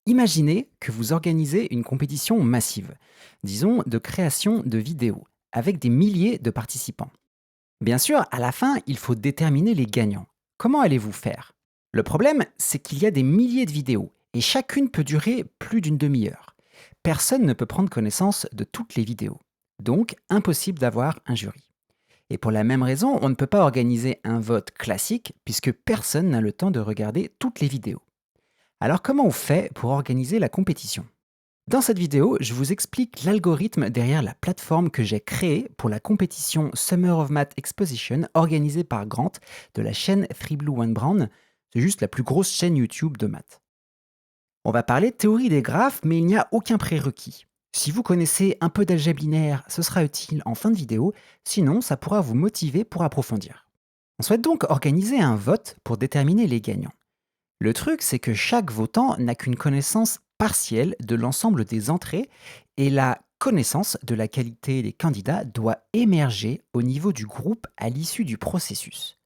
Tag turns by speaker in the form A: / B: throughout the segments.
A: Imaginez que vous organisez une compétition massive, disons de création de vidéos, avec des milliers de participants. Bien sûr, à la fin, il faut déterminer les gagnants. Comment allez-vous faire? Le problème, c'est qu'il y a des milliers de vidéos, et chacune peut durer plus d'une demi-heure. Personne ne peut prendre connaissance de toutes les vidéos. Donc, impossible d'avoir un jury. Et pour la même raison, on ne peut pas organiser un vote classique, puisque personne n'a le temps de regarder toutes les vidéos. Alors comment on fait pour organiser la compétition? Dans cette vidéo, je vous explique l'algorithme derrière la plateforme que j'ai créée pour la compétition Summer of Math Exposition organisée par Grant de la chaîne Three Blue One Brown. C'est juste la plus grosse chaîne YouTube de maths. On va parler théorie des graphes, mais il n'y a aucun prérequis. Si vous connaissez un peu d'algèbre linéaire, ce sera utile en fin de vidéo, sinon ça pourra vous motiver pour approfondir. On souhaite donc organiser un vote pour déterminer les gagnants. Le truc, c'est que chaque votant n'a qu'une connaissance partielle de l'ensemble des entrées et la connaissance de la qualité des candidats doit émerger au niveau du groupe à l'issue du processus.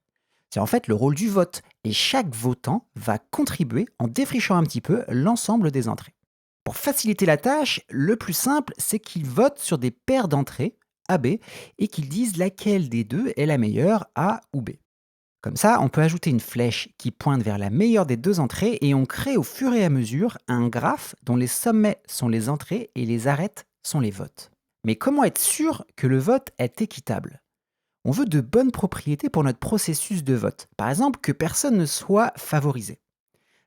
A: C'est en fait le rôle du vote et chaque votant va contribuer en défrichant un petit peu l'ensemble des entrées. Pour faciliter la tâche, le plus simple, c'est qu'il vote sur des paires d'entrées A, B et qu'ils disent laquelle des deux est la meilleure, A ou B. Comme ça, on peut ajouter une flèche qui pointe vers la meilleure des deux entrées et on crée au fur et à mesure un graphe dont les sommets sont les entrées et les arêtes sont les votes. Mais comment être sûr que le vote est équitable? On veut de bonnes propriétés pour notre processus de vote. Par exemple, que personne ne soit favorisé.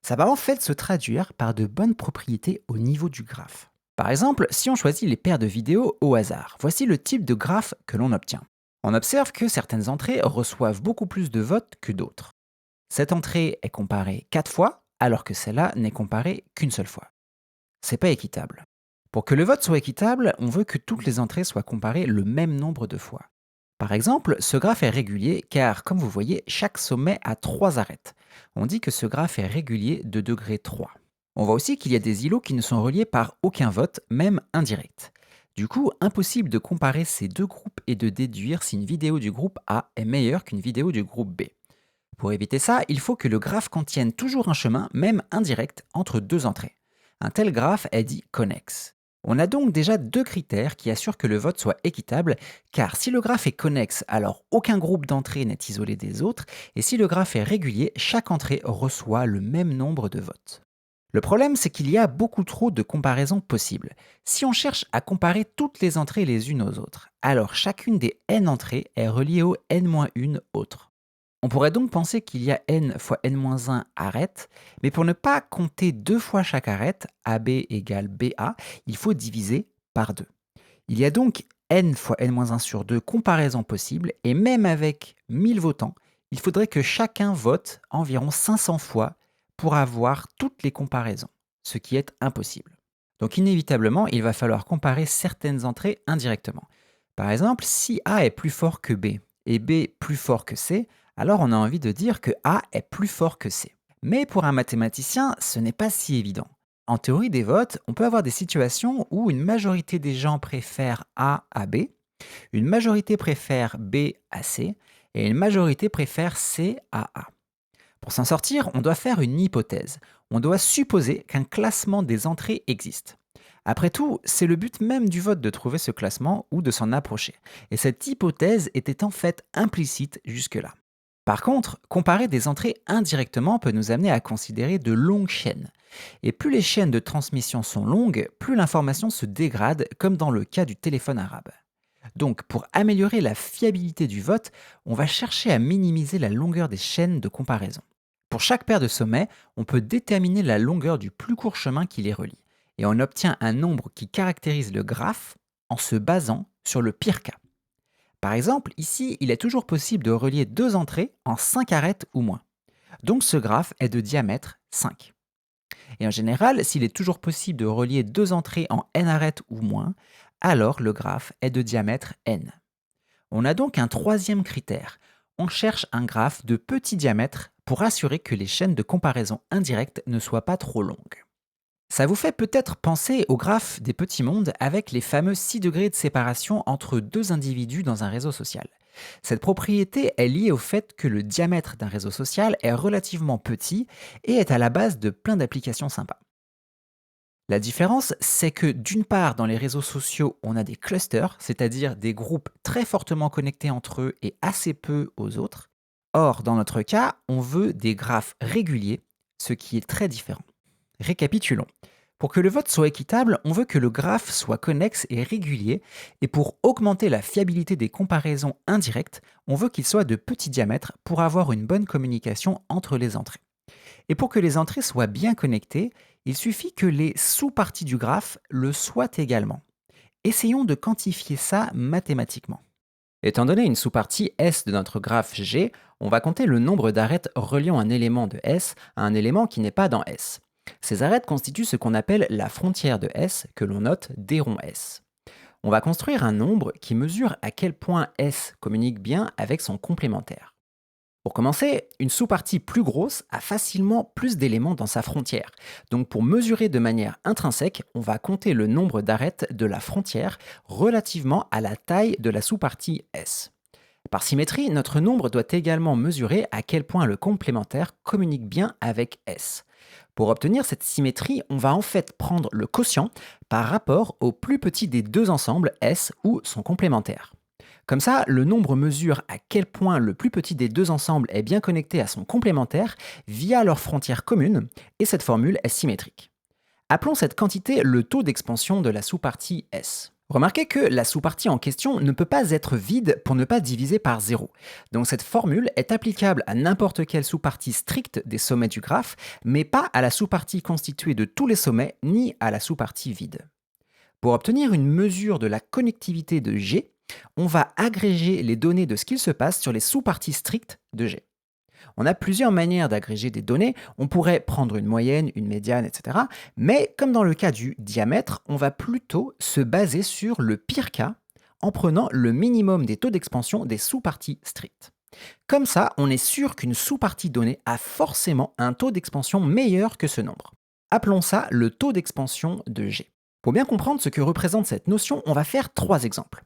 A: Ça va en fait se traduire par de bonnes propriétés au niveau du graphe. Par exemple, si on choisit les paires de vidéos au hasard, voici le type de graphe que l'on obtient. On observe que certaines entrées reçoivent beaucoup plus de votes que d'autres. Cette entrée est comparée 4 fois, alors que celle-là n'est comparée qu'une seule fois. C'est pas équitable. Pour que le vote soit équitable, on veut que toutes les entrées soient comparées le même nombre de fois. Par exemple, ce graphe est régulier car, comme vous voyez, chaque sommet a 3 arêtes. On dit que ce graphe est régulier de degré 3. On voit aussi qu'il y a des îlots qui ne sont reliés par aucun vote, même indirect. Du coup, impossible de comparer ces deux groupes et de déduire si une vidéo du groupe A est meilleure qu'une vidéo du groupe B. Pour éviter ça, il faut que le graphe contienne toujours un chemin, même indirect, entre deux entrées. Un tel graphe est dit connexe. On a donc déjà deux critères qui assurent que le vote soit équitable, car si le graphe est connexe, alors aucun groupe d'entrées n'est isolé des autres, et si le graphe est régulier, chaque entrée reçoit le même nombre de votes. Le problème, c'est qu'il y a beaucoup trop de comparaisons possibles. Si on cherche à comparer toutes les entrées les unes aux autres, alors chacune des n entrées est reliée au n-1 autres. On pourrait donc penser qu'il y a n fois n-1 arêtes, mais pour ne pas compter deux fois chaque arête, AB égale BA, il faut diviser par 2. Il y a donc n fois n-1 sur 2 comparaisons possibles, et même avec 1000 votants, il faudrait que chacun vote environ 500 fois pour avoir toutes les comparaisons, ce qui est impossible. Donc inévitablement, il va falloir comparer certaines entrées indirectement. Par exemple, si A est plus fort que B et B plus fort que C, alors on a envie de dire que A est plus fort que C. Mais pour un mathématicien, ce n'est pas si évident. En théorie des votes, on peut avoir des situations où une majorité des gens préfèrent A à B, une majorité préfère B à C et une majorité préfère C à A. Pour s'en sortir, on doit faire une hypothèse. On doit supposer qu'un classement des entrées existe. Après tout, c'est le but même du vote de trouver ce classement ou de s'en approcher. Et cette hypothèse était en fait implicite jusque-là. Par contre, comparer des entrées indirectement peut nous amener à considérer de longues chaînes. Et plus les chaînes de transmission sont longues, plus l'information se dégrade, comme dans le cas du téléphone arabe. Donc, pour améliorer la fiabilité du vote, on va chercher à minimiser la longueur des chaînes de comparaison. Pour chaque paire de sommets, on peut déterminer la longueur du plus court chemin qui les relie. Et on obtient un nombre qui caractérise le graphe en se basant sur le pire cas. Par exemple, ici, il est toujours possible de relier deux entrées en 5 arêtes ou moins. Donc ce graphe est de diamètre 5. Et en général, s'il est toujours possible de relier deux entrées en n arêtes ou moins, alors le graphe est de diamètre n. On a donc un troisième critère. On cherche un graphe de petit diamètre pour assurer que les chaînes de comparaison indirectes ne soient pas trop longues. Ça vous fait peut-être penser au graphe des petits mondes avec les fameux 6 degrés de séparation entre deux individus dans un réseau social. Cette propriété est liée au fait que le diamètre d'un réseau social est relativement petit et est à la base de plein d'applications sympas. La différence, c'est que d'une part, dans les réseaux sociaux, on a des clusters, c'est-à-dire des groupes très fortement connectés entre eux et assez peu aux autres. Or, dans notre cas, on veut des graphes réguliers, ce qui est très différent. Récapitulons. Pour que le vote soit équitable, on veut que le graphe soit connexe et régulier, et pour augmenter la fiabilité des comparaisons indirectes, on veut qu'il soit de petit diamètre pour avoir une bonne communication entre les entrées. Et pour que les entrées soient bien connectées, il suffit que les sous-parties du graphe le soient également. Essayons de quantifier ça mathématiquement. Étant donné une sous-partie S de notre graphe G, on va compter le nombre d'arêtes reliant un élément de S à un élément qui n'est pas dans S. Ces arêtes constituent ce qu'on appelle la frontière de S, que l'on note d rond S. On va construire un nombre qui mesure à quel point S communique bien avec son complémentaire. Pour commencer, une sous-partie plus grosse a facilement plus d'éléments dans sa frontière. Donc pour mesurer de manière intrinsèque, on va compter le nombre d'arêtes de la frontière relativement à la taille de la sous-partie S. Par symétrie, notre nombre doit également mesurer à quel point le complémentaire communique bien avec S. Pour obtenir cette symétrie, on va en fait prendre le quotient par rapport au plus petit des deux ensembles S ou son complémentaire. Comme ça, le nombre mesure à quel point le plus petit des deux ensembles est bien connecté à son complémentaire via leur frontière commune, et cette formule est symétrique. Appelons cette quantité le taux d'expansion de la sous-partie S. Remarquez que la sous-partie en question ne peut pas être vide pour ne pas diviser par 0. Donc cette formule est applicable à n'importe quelle sous-partie stricte des sommets du graphe, mais pas à la sous-partie constituée de tous les sommets, ni à la sous-partie vide. Pour obtenir une mesure de la connectivité de G, on va agréger les données de ce qu'il se passe sur les sous-parties strictes de G. On a plusieurs manières d'agréger des données, on pourrait prendre une moyenne, une médiane, etc. Mais comme dans le cas du diamètre, on va plutôt se baser sur le pire cas en prenant le minimum des taux d'expansion des sous-parties strictes. Comme ça, on est sûr qu'une sous-partie donnée a forcément un taux d'expansion meilleur que ce nombre. Appelons ça le taux d'expansion de G. Pour bien comprendre ce que représente cette notion, on va faire trois exemples.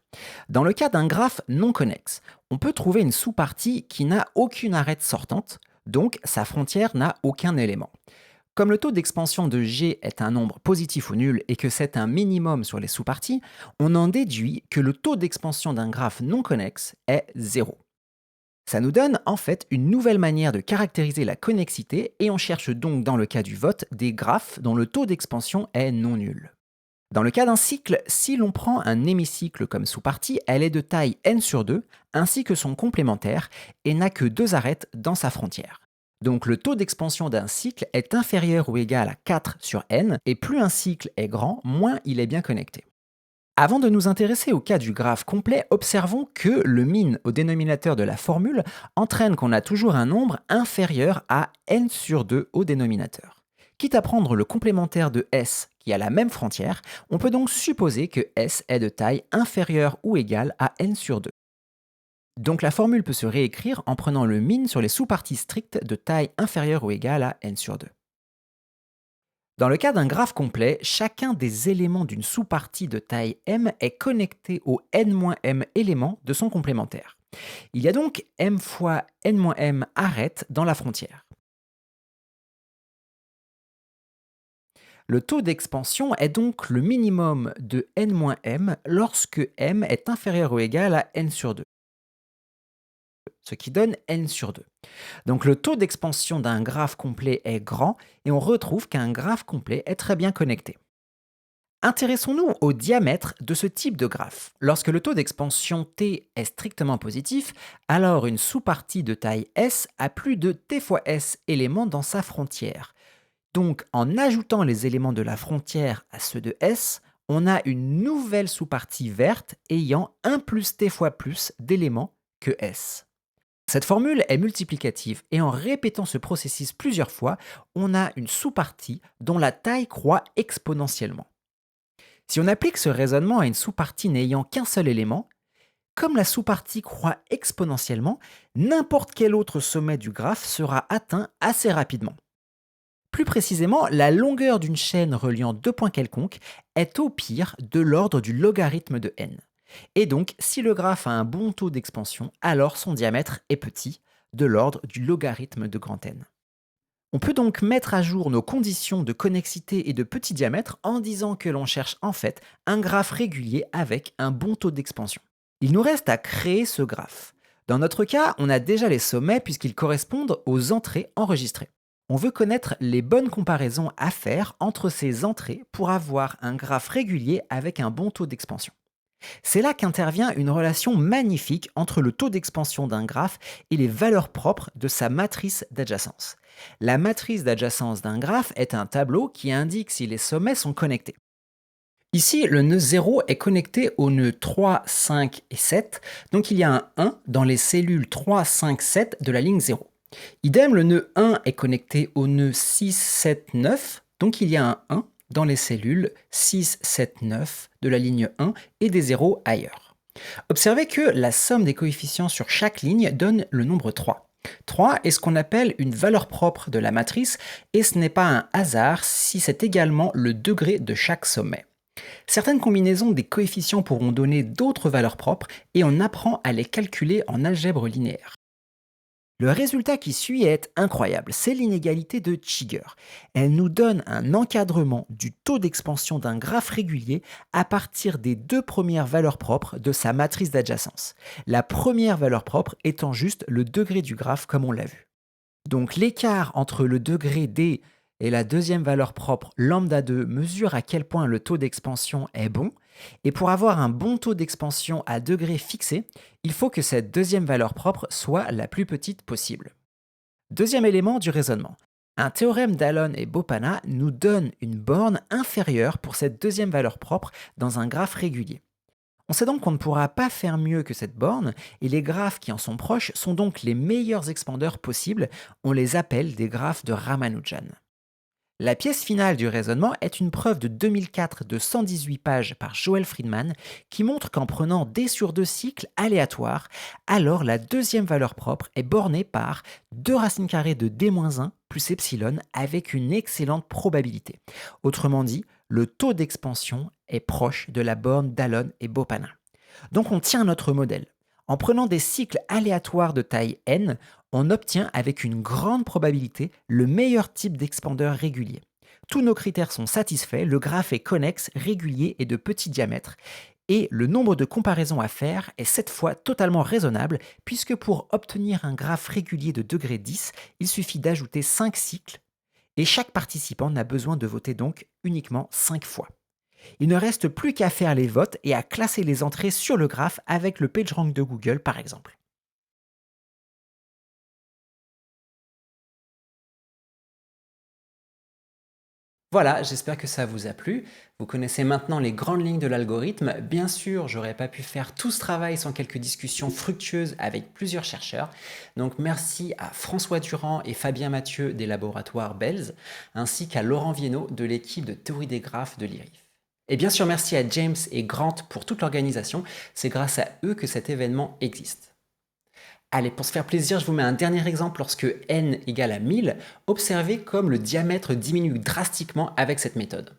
A: Dans le cas d'un graphe non connexe, on peut trouver une sous-partie qui n'a aucune arête sortante, donc sa frontière n'a aucun élément. Comme le taux d'expansion de G est un nombre positif ou nul et que c'est un minimum sur les sous-parties, on en déduit que le taux d'expansion d'un graphe non connexe est 0. Ça nous donne en fait une nouvelle manière de caractériser la connexité et on cherche donc dans le cas du vote des graphes dont le taux d'expansion est non nul. Dans le cas d'un cycle, si l'on prend un hémicycle comme sous-partie, elle est de taille n sur 2, ainsi que son complémentaire, et n'a que deux arêtes dans sa frontière. Donc le taux d'expansion d'un cycle est inférieur ou égal à 4 sur n, et plus un cycle est grand, moins il est bien connecté. Avant de nous intéresser au cas du graphe complet, observons que le min au dénominateur de la formule entraîne qu'on a toujours un nombre inférieur à n sur 2 au dénominateur. Quitte à prendre le complémentaire de S qui a la même frontière, on peut donc supposer que S est de taille inférieure ou égale à n sur 2. Donc la formule peut se réécrire en prenant le min sur les sous-parties strictes de taille inférieure ou égale à n sur 2. Dans le cas d'un graphe complet, chacun des éléments d'une sous-partie de taille m est connecté au n-m éléments de son complémentaire. Il y a donc m fois n-m arêtes dans la frontière. Le taux d'expansion est donc le minimum de n-m lorsque m est inférieur ou égal à n sur 2, ce qui donne n sur 2. Donc le taux d'expansion d'un graphe complet est grand et on retrouve qu'un graphe complet est très bien connecté. Intéressons-nous au diamètre de ce type de graphe. Lorsque le taux d'expansion t est strictement positif, alors une sous-partie de taille s a plus de t fois s éléments dans sa frontière. Donc, en ajoutant les éléments de la frontière à ceux de S, on a une nouvelle sous-partie verte ayant 1 plus t fois plus d'éléments que S. Cette formule est multiplicative et en répétant ce processus plusieurs fois, on a une sous-partie dont la taille croît exponentiellement. Si on applique ce raisonnement à une sous-partie n'ayant qu'un seul élément, comme la sous-partie croît exponentiellement, n'importe quel autre sommet du graphe sera atteint assez rapidement. Plus précisément, la longueur d'une chaîne reliant deux points quelconques est au pire de l'ordre du logarithme de n. Et donc, si le graphe a un bon taux d'expansion, alors son diamètre est petit, de l'ordre du logarithme de grand N. On peut donc mettre à jour nos conditions de connexité et de petit diamètre en disant que l'on cherche en fait un graphe régulier avec un bon taux d'expansion. Il nous reste à créer ce graphe. Dans notre cas, on a déjà les sommets puisqu'ils correspondent aux entrées enregistrées. On veut connaître les bonnes comparaisons à faire entre ces entrées pour avoir un graphe régulier avec un bon taux d'expansion. C'est là qu'intervient une relation magnifique entre le taux d'expansion d'un graphe et les valeurs propres de sa matrice d'adjacence. La matrice d'adjacence d'un graphe est un tableau qui indique si les sommets sont connectés. Ici, le nœud 0 est connecté aux nœuds 3, 5 et 7, donc il y a un 1 dans les cellules 3, 5, 7 de la ligne 0. Idem, le nœud 1 est connecté au nœud 6, 7, 9, donc il y a un 1 dans les cellules 6, 7, 9 de la ligne 1 et des 0 ailleurs. Observez que la somme des coefficients sur chaque ligne donne le nombre 3. 3 est ce qu'on appelle une valeur propre de la matrice et ce n'est pas un hasard si c'est également le degré de chaque sommet. Certaines combinaisons des coefficients pourront donner d'autres valeurs propres et on apprend à les calculer en algèbre linéaire. Le résultat qui suit est incroyable, c'est l'inégalité de Cheeger. Elle nous donne un encadrement du taux d'expansion d'un graphe régulier à partir des deux premières valeurs propres de sa matrice d'adjacence. La première valeur propre étant juste le degré du graphe comme on l'a vu. Donc l'écart entre le degré D et la deuxième valeur propre lambda 2 mesure à quel point le taux d'expansion est bon. Et pour avoir un bon taux d'expansion à degré fixé, il faut que cette deuxième valeur propre soit la plus petite possible. Deuxième élément du raisonnement. Un théorème d'Allen et Bopana nous donne une borne inférieure pour cette deuxième valeur propre dans un graphe régulier. On sait donc qu'on ne pourra pas faire mieux que cette borne, et les graphes qui en sont proches sont donc les meilleurs expandeurs possibles, on les appelle des graphes de Ramanujan. La pièce finale du raisonnement est une preuve de 2004 de 118 pages par Joel Friedman qui montre qu'en prenant d sur 2 cycles aléatoires, alors la deuxième valeur propre est bornée par 2 racines carrées de d-1 plus epsilon avec une excellente probabilité. Autrement dit, le taux d'expansion est proche de la borne d'Allen et Bopana. Donc on tient notre modèle. En prenant des cycles aléatoires de taille n, on obtient avec une grande probabilité le meilleur type d'expandeur régulier. Tous nos critères sont satisfaits, le graphe est connexe, régulier et de petit diamètre, et le nombre de comparaisons à faire est cette fois totalement raisonnable, puisque pour obtenir un graphe régulier de degré 10, il suffit d'ajouter 5 cycles, et chaque participant n'a besoin de voter donc uniquement 5 fois. Il ne reste plus qu'à faire les votes et à classer les entrées sur le graphe avec le PageRank de Google par exemple. Voilà, j'espère que ça vous a plu. Vous connaissez maintenant les grandes lignes de l'algorithme. Bien sûr, j'aurais pas pu faire tout ce travail sans quelques discussions fructueuses avec plusieurs chercheurs. Donc merci à François Durand et Fabien Mathieu des laboratoires Bells, ainsi qu'à Laurent Viennot de l'équipe de théorie des graphes de l'IRIF. Et bien sûr, merci à James et Grant pour toute l'organisation. C'est grâce à eux que cet événement existe. Allez, pour se faire plaisir, je vous mets un dernier exemple lorsque n égale à 1000. Observez comme le diamètre diminue drastiquement avec cette méthode.